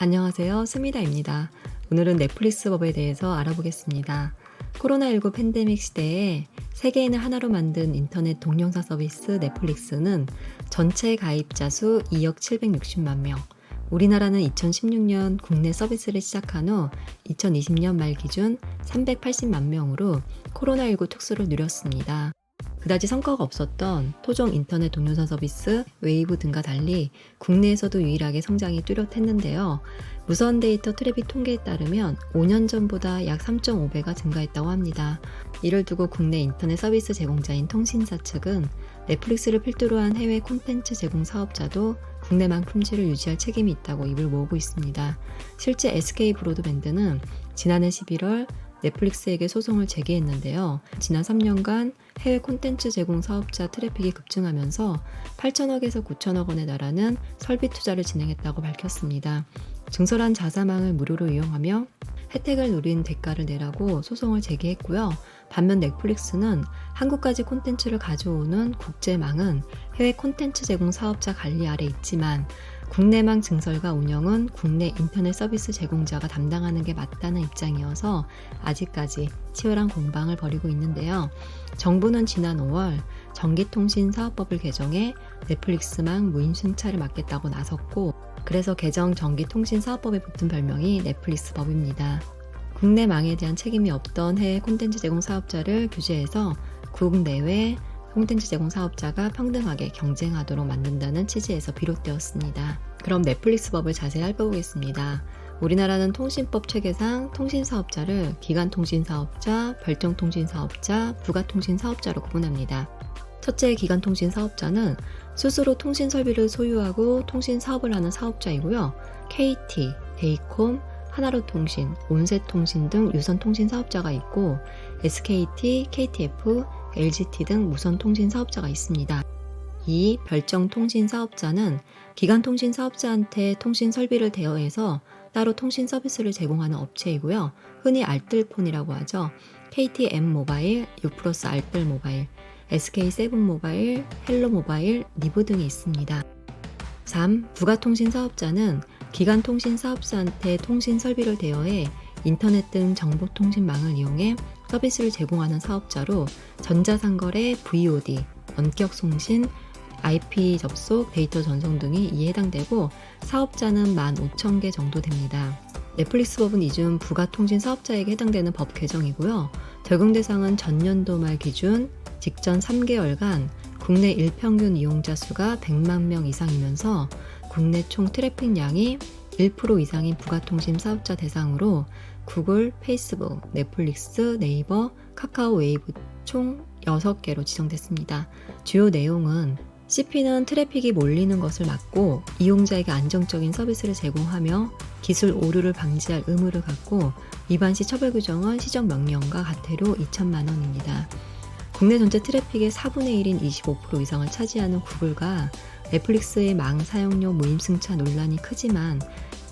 안녕하세요. 스미다입니다. 오늘은 넷플릭스 법에 대해서 알아보겠습니다. 코로나19 팬데믹 시대에 세계인을 하나로 만든 인터넷 동영상 서비스 넷플릭스는 전체 가입자 수 2억 760만 명, 우리나라는 2016년 국내 서비스를 시작한 후 2020년 말 기준 380만 명으로 코로나19 특수를 누렸습니다. 그다지 성과가 없었던 토종 인터넷 동영상 서비스 웨이브 등과 달리 국내에서도 유일하게 성장이 뚜렷했는데요. 무선 데이터 트래픽 통계에 따르면 5년 전보다 약 3.5배가 증가했다고 합니다. 이를 두고 국내 인터넷 서비스 제공자인 통신사 측은 넷플릭스를 필두로 한 해외 콘텐츠 제공 사업자도 국내망 품질을 유지할 책임이 있다고 입을 모으고 있습니다. 실제 SK 브로드밴드는 지난해 11월 넷플릭스에게 소송을 제기했는데요. 지난 3년간 해외 콘텐츠 제공 사업자 트래픽이 급증하면서 8천억에서 9천억 원에 달하는 설비 투자를 진행했다고 밝혔습니다. 증설한 자사망을 무료로 이용하며 혜택을 누린 대가를 내라고 소송을 제기했고요. 반면 넷플릭스는 한국까지 콘텐츠를 가져오는 국제망은 해외 콘텐츠 제공 사업자 관리 아래 있지만 국내망 증설과 운영은 국내 인터넷 서비스 제공자가 담당하는 게 맞다는 입장이어서 아직까지 치열한 공방을 벌이고 있는데요. 정부는 지난 5월 전기통신사업법을 개정해 넷플릭스망 무인 승차를 막겠다고 나섰고, 그래서 개정 전기통신사업법에 붙은 별명이 넷플릭스법입니다. 국내망에 대한 책임이 없던 해외 콘텐츠 제공 사업자를 규제해서 국내외 콘텐츠 제공 사업자가 평등하게 경쟁하도록 만든다는 취지에서 비롯되었습니다. 그럼 넷플릭스법을 자세히 살펴보겠습니다. 우리나라는 통신법 체계상 통신사업자를 기간통신사업자, 별정통신사업자, 부가통신사업자로 구분합니다. 첫째 기간통신사업자는 스스로 통신설비를 소유하고 통신사업을 하는 사업자이고요. KT, 데이콤, 하나로통신, 온셋통신 등 유선통신 사업자가 있고 SKT, KTF, LGT 등 무선통신 사업자가 있습니다. 이 별정통신 사업자는 기간통신 사업자한테 통신 설비를 대여해서 따로 통신 서비스를 제공하는 업체이고요. 흔히 알뜰폰이라고 하죠. KTM 모바일, U+ 알뜰 모바일, SK7 모바일, 헬로 모바일, 리브 등이 있습니다. 3. 부가통신 사업자는 기간통신 사업자한테 통신 설비를 대여해 인터넷 등 정보통신망을 이용해 서비스를 제공하는 사업자로 전자상거래, VOD, 원격송신, IP 접속, 데이터 전송 등이 이에 해당되고 사업자는 15,000개 정도 됩니다. 넷플릭스법은 이중 부가통신 사업자에게 해당되는 법 개정이고요. 적용 대상은 전년도 말 기준 직전 3개월간 국내 일평균 이용자 수가 100만 명 이상이면서 국내 총 트래픽량이 1% 이상인 부가통신 사업자 대상으로 구글, 페이스북, 넷플릭스, 네이버, 카카오 웨이브 총 6개로 지정됐습니다. 주요 내용은 CP는 트래픽이 몰리는 것을 막고 이용자에게 안정적인 서비스를 제공하며 기술 오류를 방지할 의무를 갖고 위반 시 처벌 규정은 시정명령과 과태료 2천만 원입니다. 국내 전체 트래픽의 4분의 1인 25% 이상을 차지하는 구글과 넷플릭스의 망 사용료 무임승차 논란이 크지만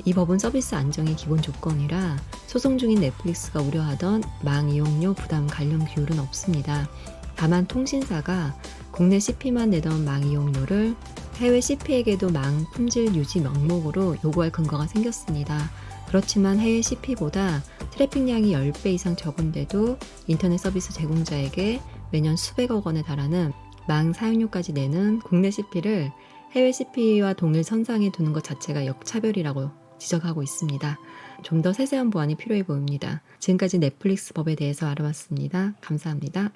이 법은 서비스 안정이 기본 조건이라 소송 중인 넷플릭스가 우려하던 망 이용료 부담 관련 규율은 없습니다. 다만 통신사가 국내 CP만 내던 망 이용료를 해외 CP에게도 망 품질 유지 명목으로 요구할 근거가 생겼습니다. 그렇지만 해외 CP보다 트래픽량이 10배 이상 적은데도 인터넷 서비스 제공자에게 매년 수백억 원에 달하는 망 사용료까지 내는 국내 CP를 해외 CP와 동일 선상에 두는 것 자체가 역차별이라고 지적하고 있습니다. 좀 더 세세한 보완이 필요해 보입니다. 지금까지 넷플릭스 법에 대해서 알아봤습니다. 감사합니다.